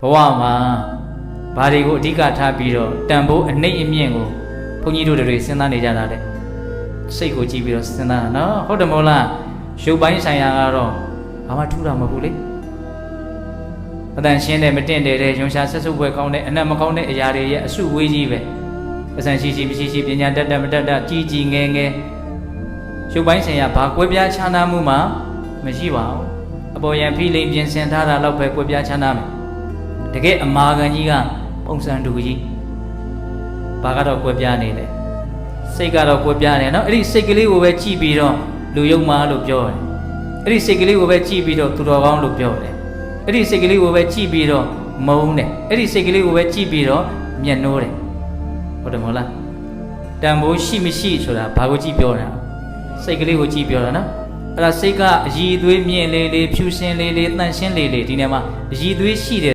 ဘဝမှာဘာတွေကိုအဓိကထားပြီးတော့တန်ဖိုးအနှိမ့်အမြင့်ကိုဘုန်းကြီးတို့တွေစဉ်းစားနေကြတာတဲ့စိတ်ကိုကြည့်ပြီးတော့စဉ်းစားတာနော်ဟုတ်တယ်မို့လားရုပ်ပိုင်းဆိုင်ရာကတော့ဘာမှထူးတာမဟုတ်ဘူးလေအတန်ရှင်းတဲ့မတင့်တယ်တဲ့ရုံရှာဆက်စုပ်ပွဲကောင်းတဲ့အနက်မကောင်းတဲ့အရာတွေရဲ့အစုဝေးကြီးပဲအစံရှိရှိမရှိရှိပညာတတ်တတ်မတတ်တတ်ကြီးကြီးငယ်ငယ်ရုပ်ပိုင်းဆိုင်ရာဘာကွဲပြားခြားနားမှုမှမရှိပါဘူးအပေါ်ယံဖိလိန်ပြင်ဆင်ထားတာတော့ပဲကွဲပြားခြားနားမယ်တကယ်အမာခံကြီးကပုံစံတူကြီးဘာကတော့ကွဲပြားနေတယ်စိတ်ကတော့ကွဲပြားတယ်နော်အဲ့ဒီစိတ်ကလေးကိုပဲကြည့်ပြီးတော့လူယုံမာလို့ပြောတယ်အဲ့ဒီစိတ်ကလေးကိုပဲကြည့်ပြီးတော့သူတော်ကောင်းလို့ပြောတယ်အဲ့ဒီစိတ်ကလေးကိုပဲကြည့်ပြီးတော့မုန်းတယ်အဲ့ဒီစိတ်ကလေးကိုပဲကြည့်ပြီးတော့မျက်နှိုးတယ်ဟုတ်တယ်မဟုတ်လားတန်ဖိုးရှိမရှိဆိုတာဘာကိုကြည့်ပြောတာစိတ်ကလေးကိုကြည့်ပြောတာနော်အဲ့ဒါစိတ်ကအည်သွေးမြင့်လေးလေးဖြူစင်လေးလေးတန့်ရှင်းလေးလေးဒီနေရာမှာအည်သွေးရှိတယ်